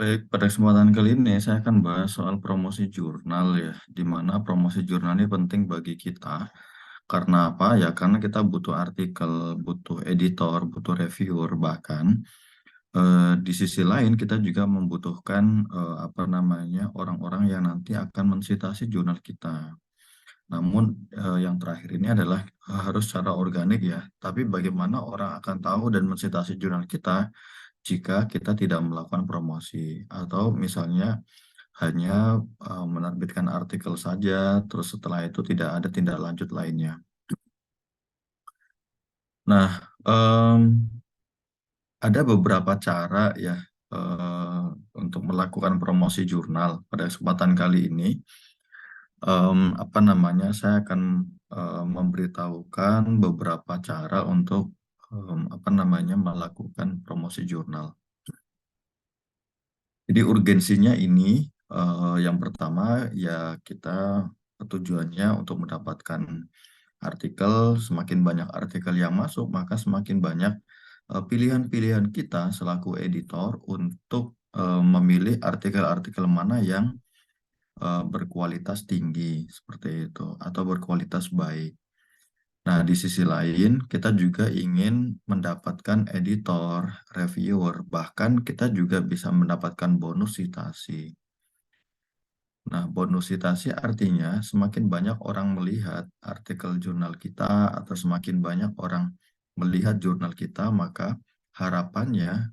Baik, pada kesempatan kali ini saya akan bahas soal promosi jurnal ya, di mana promosi jurnal ini penting bagi kita. Karena apa? Ya karena kita butuh artikel, butuh editor, butuh reviewer, bahkan di sisi lain kita juga membutuhkan apa namanya orang-orang yang nanti akan mensitasi jurnal kita. Namun yang terakhir ini adalah harus secara organik ya. Tapi bagaimana orang akan tahu dan mensitasi jurnal kita jika kita tidak melakukan promosi atau misalnya hanya menerbitkan artikel saja, terus setelah itu tidak ada tindak lanjut lainnya. Nah, ada beberapa cara ya eh, untuk melakukan promosi jurnal. Pada kesempatan kali ini, apa namanya, saya akan memberitahukan beberapa cara untuk apa namanya melakukan promosi jurnal. Jadi urgensinya ini yang pertama ya kita tujuannya untuk mendapatkan artikel, semakin banyak artikel yang masuk, maka semakin banyak pilihan-pilihan kita selaku editor untuk memilih artikel-artikel mana yang berkualitas tinggi seperti itu atau berkualitas baik. Nah, di sisi lain kita juga ingin mendapatkan editor, reviewer, bahkan kita juga bisa mendapatkan bonus citasi. Nah, bonus citasi artinya semakin banyak orang melihat artikel jurnal kita atau semakin banyak orang melihat jurnal kita, maka harapannya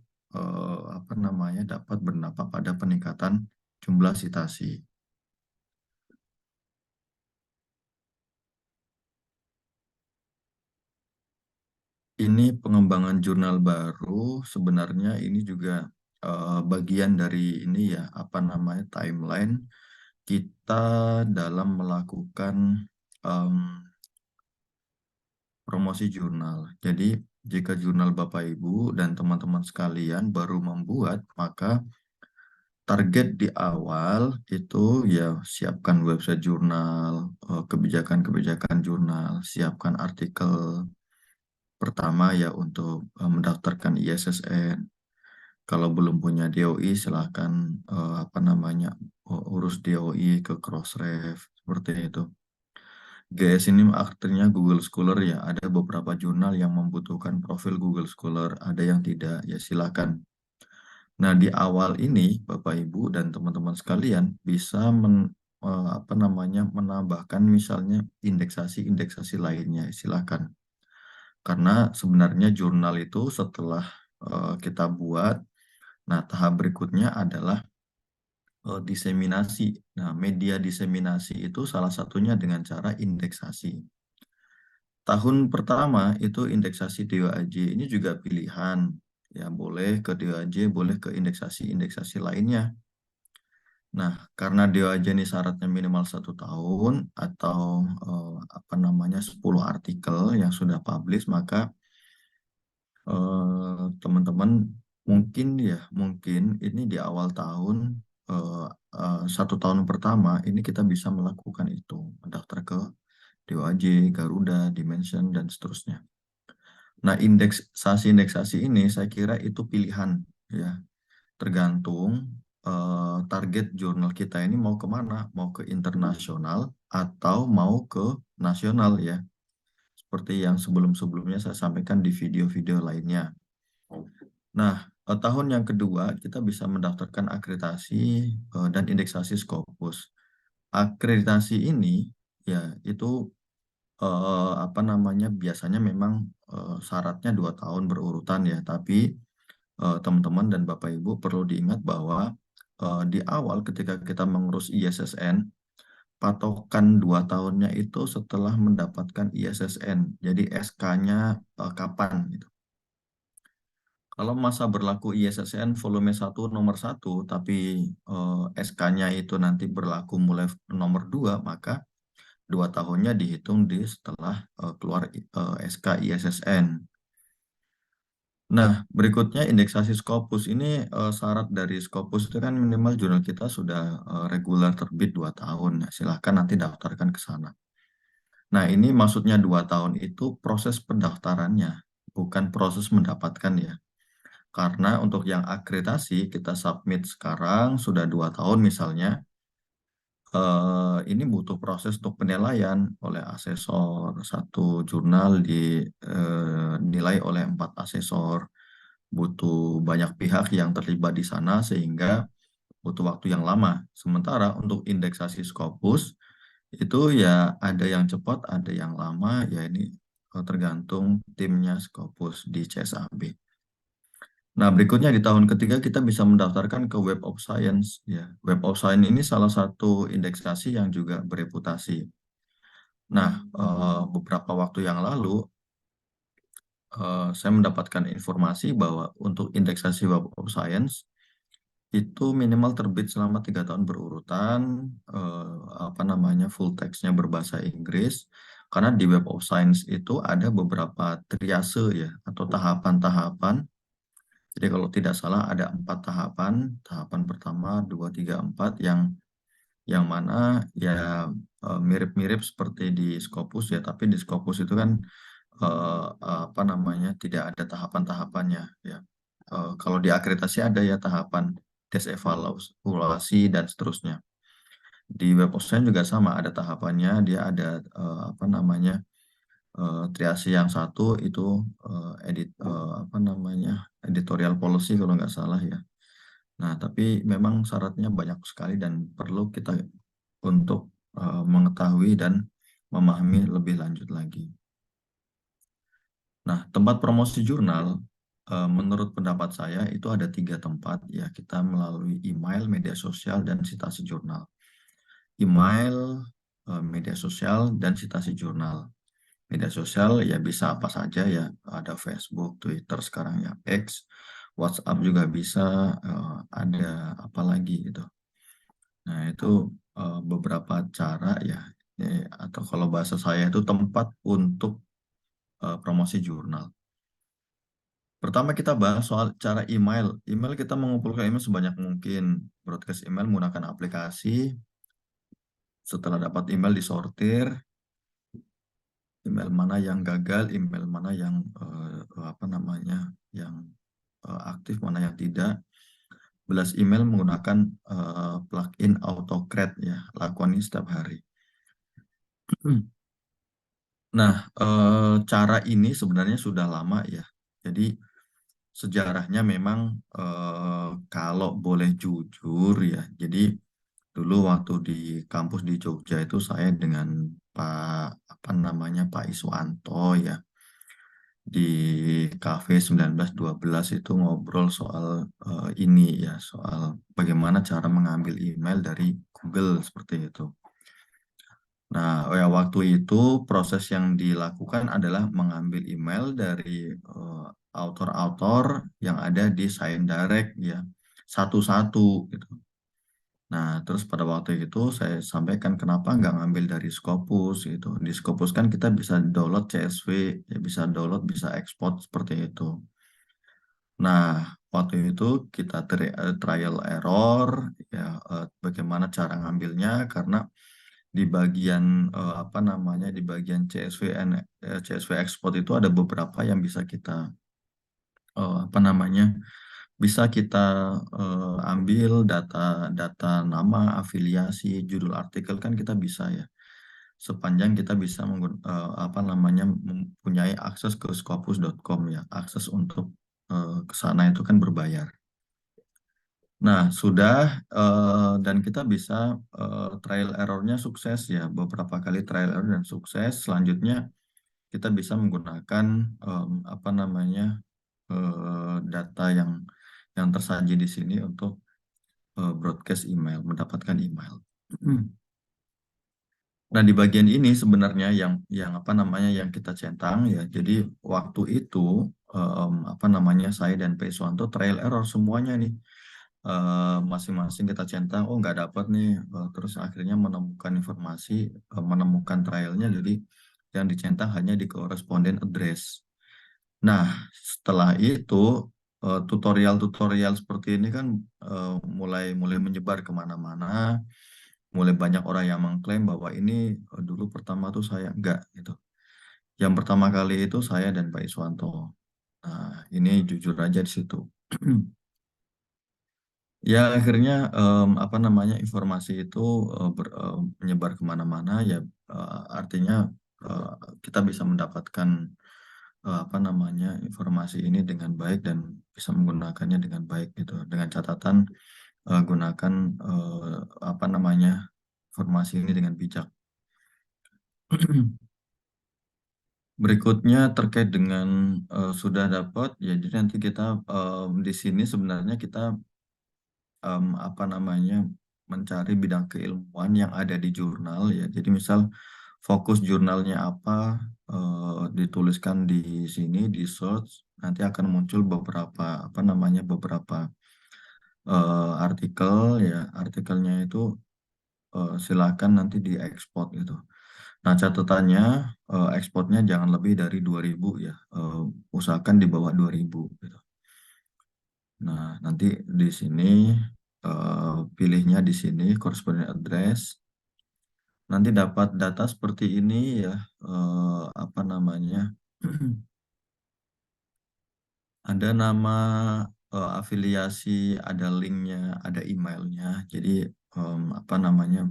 apa namanya dapat berdampak pada peningkatan jumlah citasi. Ini pengembangan jurnal baru sebenarnya ini juga bagian dari ini ya apa namanya timeline kita dalam melakukan em, promosi jurnal. Jadi, jika jurnal Bapak Ibu dan teman-teman sekalian baru membuat, maka target di awal itu ya siapkan website jurnal, kebijakan-kebijakan jurnal, siapkan artikel pertama ya untuk mendaftarkan ISSN. Kalau belum punya DOI, silahkan apa namanya urus DOI ke Crossref seperti itu. GS ini artinya Google Scholar ya. Ada beberapa jurnal yang membutuhkan profil Google Scholar, ada yang tidak. Ya silakan. Nah, di awal ini Bapak Ibu dan teman-teman sekalian bisa apa namanya menambahkan misalnya indeksasi-indeksasi lainnya. Silakan. Karena sebenarnya jurnal itu setelah kita buat, nah tahap berikutnya adalah diseminasi. Nah, media diseminasi itu salah satunya dengan cara indeksasi. Tahun pertama itu indeksasi DOAJ ini juga pilihan. Ya, boleh ke DOAJ, boleh ke indeksasi-indeksasi lainnya. Nah, karena DOAJ ini syaratnya minimal 1 tahun atau apa namanya 10 artikel yang sudah publish, maka teman-teman mungkin ini di awal tahun eh, 1 tahun pertama ini kita bisa melakukan itu, mendaftar ke DOAJ, Garuda, Dimension dan seterusnya. Nah, indeksasi-indeksasi ini saya kira itu pilihan ya, tergantung target jurnal kita ini mau kemana, mau ke internasional atau mau ke nasional ya, seperti yang sebelum-sebelumnya saya sampaikan di video-video lainnya. Nah, tahun yang kedua kita bisa mendaftarkan akreditasi dan indeksasi Scopus. Akreditasi ini ya itu apa namanya biasanya memang syaratnya 2 tahun berurutan ya, tapi teman-teman dan Bapak Ibu perlu diingat bahwa di awal ketika kita mengurus ISSN, patokan 2 tahunnya itu setelah mendapatkan ISSN. Jadi SK-nya kapan gitu. Kalau masa berlaku ISSN volume 1 nomor 1, tapi SK-nya itu nanti berlaku mulai nomor 2, maka 2 tahunnya dihitung di setelah keluar SK ISSN. Nah, berikutnya indeksasi Scopus ini syarat dari Scopus itu kan minimal jurnal kita sudah reguler terbit 2 tahun. Ya, silahkan nanti daftarkan ke sana. Nah, ini maksudnya 2 tahun itu proses pendaftarannya, bukan proses mendapatkan ya. Karena untuk yang akreditasi kita submit sekarang sudah 2 tahun misalnya, ini butuh proses untuk penilaian oleh asesor. Satu jurnal dinilai oleh 4 asesor. Butuh banyak pihak yang terlibat di sana sehingga butuh waktu yang lama. Sementara untuk indeksasi Scopus itu ya ada yang cepat, ada yang lama, ya ini tergantung timnya Scopus di CSAB. Nah, berikutnya di tahun ketiga kita bisa mendaftarkan ke Web of Science. Ya, Web of Science ini salah satu indeksasi yang juga bereputasi. Nah, beberapa waktu yang lalu saya mendapatkan informasi bahwa untuk indeksasi Web of Science itu minimal terbit selama 3 tahun berurutan, apa namanya full text-nya berbahasa Inggris. Karena di Web of Science itu ada beberapa triase ya atau tahapan-tahapan. Jadi kalau tidak salah ada 4 tahapan. Tahapan pertama, dua, tiga, empat yang mana ya mirip-mirip seperti di Scopus ya. Tapi di Scopus itu kan apa namanya tidak ada tahapan-tahapannya ya. Kalau di akreditasi ada ya tahapan tes evaluasi dan seterusnya. Di Web of Science juga sama ada tahapannya. Dia ada apa namanya triasi yang satu itu apa namanya editorial policy kalau nggak salah ya. Nah, tapi memang syaratnya banyak sekali dan perlu kita untuk mengetahui dan memahami lebih lanjut lagi. Nah, tempat promosi jurnal, menurut pendapat saya itu ada 3 tempat ya. Kita melalui email, media sosial, dan citasi jurnal. Email, media sosial, dan citasi jurnal. Media sosial ya bisa apa saja ya, ada Facebook, Twitter sekarang ya, X, WhatsApp juga bisa, ada apa lagi gitu. Nah itu beberapa cara ya, atau kalau bahasa saya itu tempat untuk promosi jurnal. Pertama kita bahas soal cara email. Email kita mengumpulkan email sebanyak mungkin. Broadcast email menggunakan aplikasi. Setelah dapat email disortir, email mana yang gagal, email mana yang apa namanya, yang aktif, mana yang tidak. Belas email menggunakan plugin AutoCred ya. Lakukan ini setiap hari. Nah, cara ini sebenarnya sudah lama ya. Jadi sejarahnya memang kalau boleh jujur ya. Jadi dulu waktu di kampus di Jogja itu saya dengan Pak apa namanya Pak Iswanto ya di Cafe 1912 itu ngobrol soal ini ya, soal bagaimana cara mengambil email dari Google seperti itu. Nah, ya waktu itu proses yang dilakukan adalah mengambil email dari autor-autor yang ada di Sign Direct ya, satu-satu gitu. Nah, terus pada waktu itu saya sampaikan kenapa nggak ngambil dari Scopus gitu. Di Scopus kan kita bisa download CSV, ya bisa download, bisa ekspor seperti itu. Nah, waktu itu kita trial error ya, bagaimana cara ngambilnya karena di bagian apa namanya di bagian CSV export itu ada beberapa yang bisa kita apa namanya bisa kita ambil data nama, afiliasi, judul artikel kan kita bisa ya. Sepanjang kita bisa apa namanya mempunyai akses ke scopus.com ya. Akses untuk ke sana itu kan berbayar. Nah, sudah dan kita bisa trial errornya sukses ya. Beberapa kali trial error dan sukses. Selanjutnya kita bisa menggunakan apa namanya data yang tersaji di sini untuk broadcast email, mendapatkan email. Nah, di bagian ini sebenarnya yang apa namanya yang kita centang ya. Jadi waktu itu apa namanya saya dan Pak Iswanto trial error semuanya nih. Masing-masing kita centang, oh nggak dapat nih. Terus akhirnya menemukan informasi, menemukan trialnya. Jadi yang dicentang hanya di correspondent address. Nah, setelah itu tutorial-tutorial seperti ini kan mulai mulai menyebar kemana-mana, mulai banyak orang yang mengklaim bahwa ini dulu pertama tuh saya enggak gitu. Yang pertama kali itu saya dan Pak Iswanto. Nah, ini jujur aja di situ. Ya akhirnya apa namanya informasi itu menyebar kemana-mana ya, artinya eh, kita bisa mendapatkan apa namanya informasi ini dengan baik dan bisa menggunakannya dengan baik gitu. Dengan catatan gunakan apa namanya informasi ini dengan bijak. Berikutnya terkait dengan sudah dapat ya, jadi nanti kita di sini sebenarnya kita apa namanya mencari bidang keilmuan yang ada di jurnal ya. Jadi misal fokus jurnalnya apa, dituliskan di sini di search, nanti akan muncul beberapa apa namanya beberapa artikel ya. Artikelnya itu silakan nanti diekspor gitu. Nah, catatannya ekspornya jangan lebih dari 2.000 ya. Usahakan di bawah 2.000 gitu. Nah, nanti di sini pilihnya di sini corresponding address. Nanti dapat data seperti ini ya, apa namanya? Ada nama afiliasi, ada linknya, ada emailnya. Jadi apa namanya?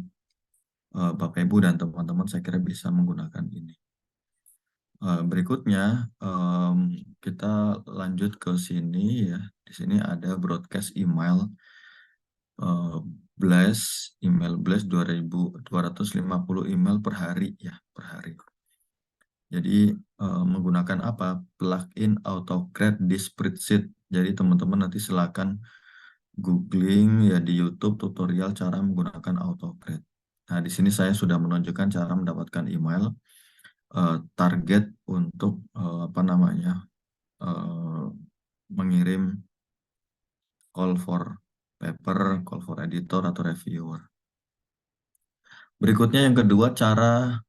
Bapak Ibu dan teman-teman saya kira bisa menggunakan ini. Berikutnya kita lanjut ke sini ya. Di sini ada broadcast email eh, blast email blast 2.250 email per hari ya, per hari. Jadi menggunakan apa? Plugin AutoCred di spreadsheet. Jadi teman-teman nanti silakan googling ya di YouTube tutorial cara menggunakan AutoCred. Nah, di sini saya sudah menunjukkan cara mendapatkan email target untuk apa namanya eh, mengirim call for paper, call for editor atau reviewer. Berikutnya yang kedua cara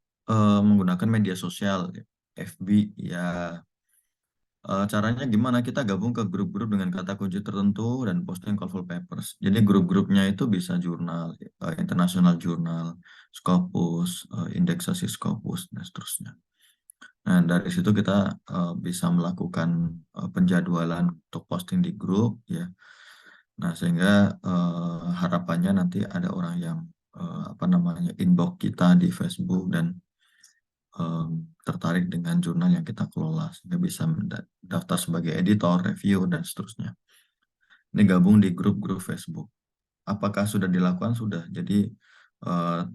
menggunakan media sosial, FB ya. Caranya gimana? Kita gabung ke grup-grup dengan kata kunci tertentu dan posting call for papers. Jadi grup-grupnya itu bisa jurnal, internasional jurnal, Scopus, indeksasi Scopus, dan seterusnya. Nah, dari situ kita bisa melakukan penjadwalan untuk posting di grup ya. Nah, sehingga harapannya nanti ada orang yang apa namanya inbox kita di Facebook dan tertarik dengan jurnal yang kita kelola sehingga bisa daftar sebagai editor, review dan seterusnya. Ini gabung di grup-grup Facebook. Apakah sudah dilakukan? Sudah. Jadi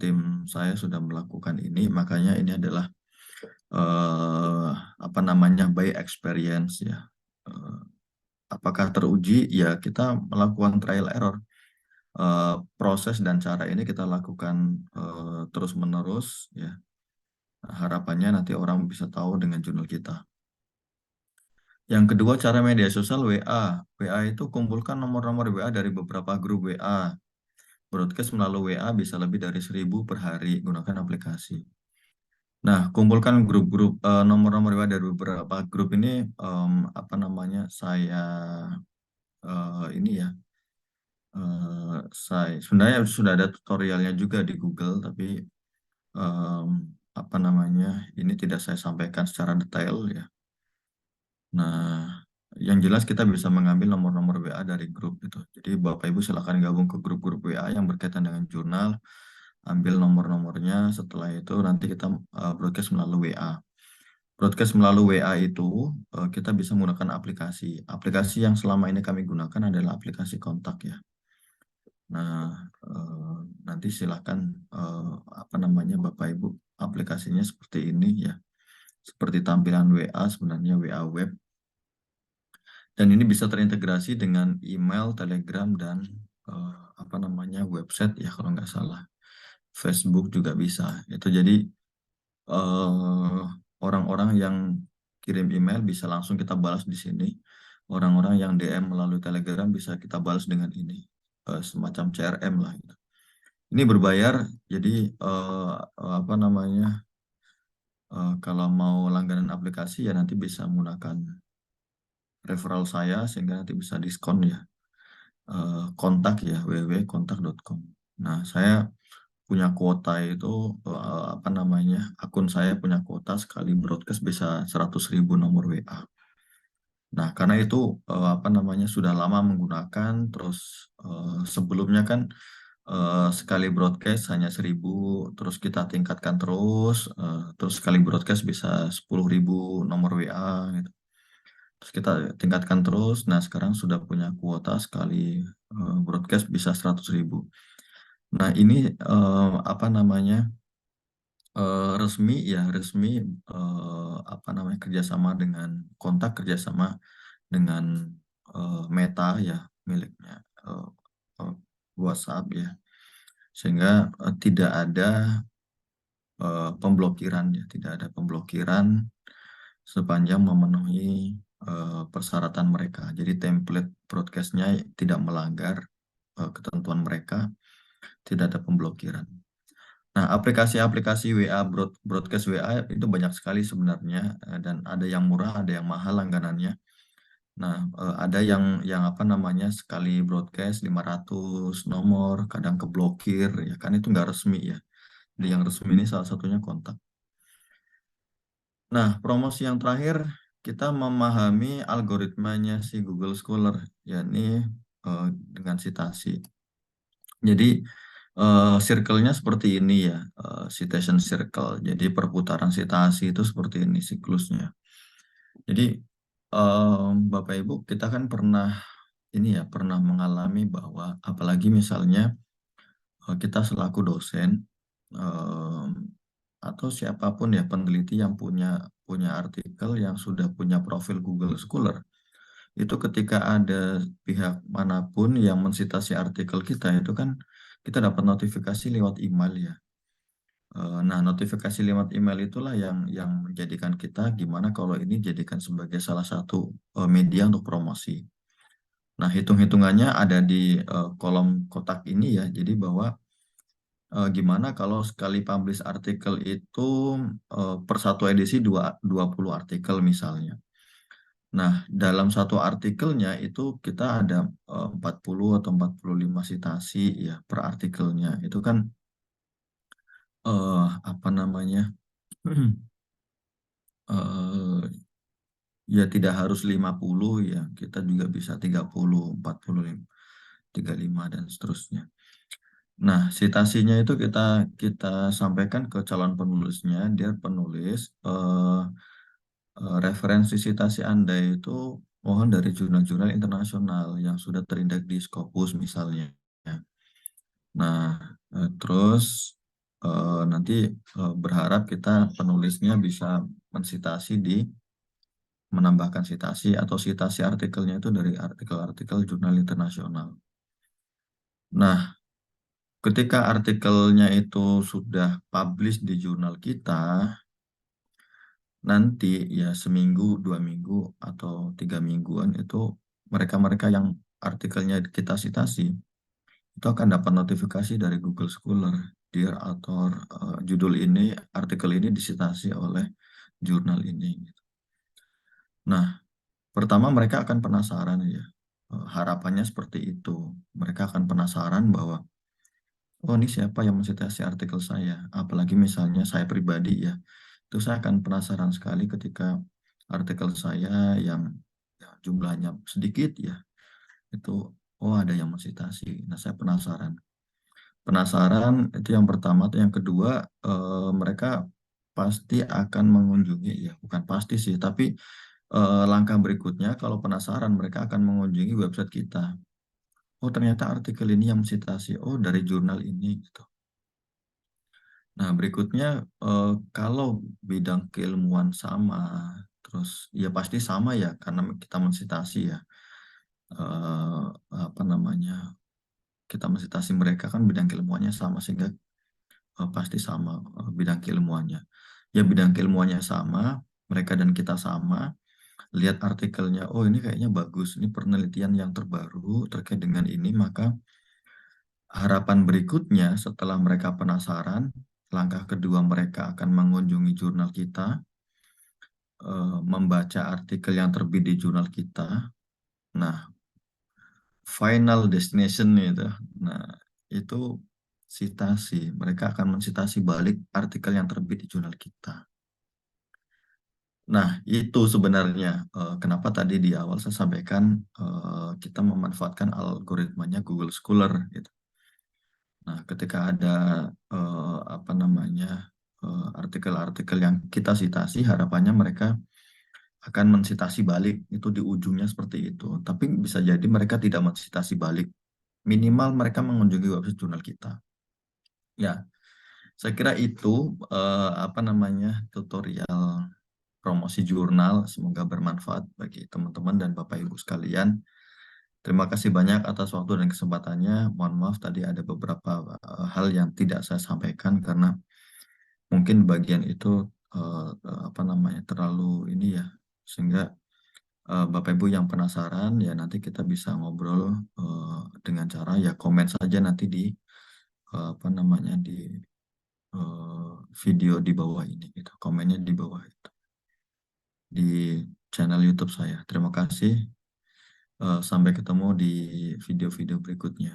tim saya sudah melakukan ini, makanya ini adalah eh, apa namanya by experience ya. Eh, apakah teruji? Ya kita melakukan trial error. Proses dan cara ini kita lakukan terus menerus ya. Harapannya nanti orang bisa tahu dengan jurnal kita. Yang kedua cara media sosial WA. WA itu kumpulkan nomor-nomor WA dari beberapa grup WA. Broadcast melalui WA bisa lebih dari 1.000 per hari. Gunakan aplikasi. Nah, kumpulkan grup-grup nomor-nomor WA dari beberapa grup ini apa namanya? Saya ini ya. Saya sebenarnya sudah ada tutorialnya juga di Google, tapi em, apa namanya? Ini tidak saya sampaikan secara detail ya. Nah, yang jelas kita bisa mengambil nomor-nomor WA dari grup itu. Jadi Bapak Ibu silakan gabung ke grup-grup WA yang berkaitan dengan jurnal, ambil nomor-nomornya. Setelah itu nanti kita broadcast melalui WA. Broadcast melalui WA itu kita bisa menggunakan aplikasi. Aplikasi yang selama ini kami gunakan adalah aplikasi kontak ya. Nah, nanti silakan apa namanya Bapak Ibu aplikasinya seperti ini ya. Seperti tampilan WA sebenarnya WA web. Dan ini bisa terintegrasi dengan email, Telegram, dan apa namanya website ya kalau nggak salah. Facebook juga bisa. Itu jadi eh, orang-orang yang kirim email bisa langsung kita balas di sini. Orang-orang yang DM melalui Telegram bisa kita balas dengan ini. Semacam CRM lah. Gitu. Ini berbayar, jadi apa namanya? Kalau mau langganan aplikasi ya nanti bisa menggunakan referral saya sehingga nanti bisa diskon ya. Kontak ya www.kontak.com. Nah, saya punya kuota itu apa namanya akun saya punya kuota sekali broadcast bisa 100.000 nomor WA. Nah, karena itu apa namanya sudah lama menggunakan, terus sebelumnya kan sekali broadcast hanya 1.000, terus kita tingkatkan terus sekali broadcast bisa 10.000 nomor WA gitu. Terus kita tingkatkan terus. Nah, sekarang sudah punya kuota sekali broadcast bisa 100.000. Nah, ini apa namanya resmi apa namanya kerjasama dengan kerjasama dengan Meta ya miliknya eh, eh, WhatsApp ya, sehingga tidak ada pemblokiran ya, tidak ada pemblokiran sepanjang memenuhi persyaratan mereka. Jadi template broadcastnya tidak melanggar ketentuan mereka, tidak ada pemblokiran. Nah, aplikasi-aplikasi WA broadcast WA itu banyak sekali sebenarnya, dan ada yang murah, ada yang mahal langganannya. Nah, ada yang apa namanya sekali broadcast 500 nomor, kadang keblokir ya kan itu nggak resmi ya. Jadi yang resmi ini salah satunya kontak. Nah, promosi yang terakhir kita memahami algoritmanya si Google Scholar, yakni eh, dengan citasi. Jadi circle-nya seperti ini ya, citation circle. Jadi perputaran citasi itu seperti ini siklusnya. Jadi Bapak Ibu kita kan pernah ini ya pernah mengalami bahwa apalagi misalnya kita selaku dosen em, atau siapapun ya peneliti yang punya punya artikel yang sudah punya profil Google Scholar, itu ketika ada pihak manapun yang mensitasi artikel kita itu kan kita dapat notifikasi lewat email ya. Nah, notifikasi lewat email itulah yang menjadikan kita gimana kalau ini jadikan sebagai salah satu media untuk promosi. Nah, hitung-hitungannya ada di kolom kotak ini ya. Jadi bahwa gimana kalau sekali publish artikel itu per satu edisi 20 artikel misalnya. Nah, dalam satu artikelnya itu kita ada 40 atau 45 citasi ya per artikelnya. Itu kan apa namanya? eh, ya tidak harus 50 ya. Kita juga bisa 30, 45, 35 dan seterusnya. Nah, citasinya itu kita sampaikan ke calon penulisnya, dia penulis referensi citasi Anda itu mohon dari jurnal-jurnal internasional yang sudah terindeks di Scopus misalnya. Nah, terus nanti berharap kita penulisnya bisa mensitasi menambahkan citasi atau citasi artikelnya itu dari artikel-artikel jurnal internasional. Nah, ketika artikelnya itu sudah publish di jurnal kita, nanti ya seminggu, 2 minggu, atau 3 mingguan itu mereka-mereka yang artikelnya kita citasi itu akan dapat notifikasi dari Google Scholar. Dear author, judul ini, artikel ini disitasi oleh jurnal ini. Nah, pertama mereka akan penasaran ya. Harapannya seperti itu. Mereka akan penasaran bahwa oh ini siapa yang mensitasi artikel saya. Apalagi misalnya saya pribadi ya. Itu saya akan penasaran sekali ketika artikel saya yang jumlahnya sedikit ya. Itu oh ada yang mensitasi. Nah saya penasaran. Penasaran itu yang pertama. Yang kedua mereka pasti akan mengunjungi ya. Bukan pasti sih. Tapi langkah berikutnya kalau penasaran mereka akan mengunjungi website kita. Oh ternyata artikel ini yang mensitasi. Oh dari jurnal ini gitu. Nah, berikutnya kalau bidang keilmuan sama, terus ya pasti sama ya karena kita mensitasi ya eh, apa namanya kita mensitasi mereka kan bidang keilmuannya sama sehingga pasti sama bidang keilmuannya. Ya bidang keilmuannya sama, mereka dan kita sama. Lihat artikelnya, oh ini kayaknya bagus, ini penelitian yang terbaru terkait dengan ini, maka harapan berikutnya setelah mereka penasaran, langkah kedua mereka akan mengunjungi jurnal kita, membaca artikel yang terbit di jurnal kita. Nah, final destination itu, nah itu citasi. Mereka akan mensitasi balik artikel yang terbit di jurnal kita. Nah, itu sebenarnya kenapa tadi di awal saya sampaikan kita memanfaatkan algoritmanya Google Scholar gitu. Nah, ketika ada apa namanya artikel-artikel yang kita citasi, harapannya mereka akan mensitasi balik itu di ujungnya seperti itu. Tapi bisa jadi mereka tidak mensitasi balik. Minimal mereka mengunjungi website jurnal kita. Ya, saya kira itu apa namanya tutorial promosi jurnal. Semoga bermanfaat bagi teman-teman dan Bapak Ibu sekalian. Terima kasih banyak atas waktu dan kesempatannya. Mohon maaf tadi ada beberapa hal yang tidak saya sampaikan karena mungkin bagian itu apa namanya terlalu ini ya, sehingga Bapak Ibu yang penasaran ya nanti kita bisa ngobrol dengan cara ya komen saja nanti di apa namanya di video di bawah ini gitu. Komennya di bawah itu di channel YouTube saya. Terima kasih. Sampai ketemu di video-video berikutnya.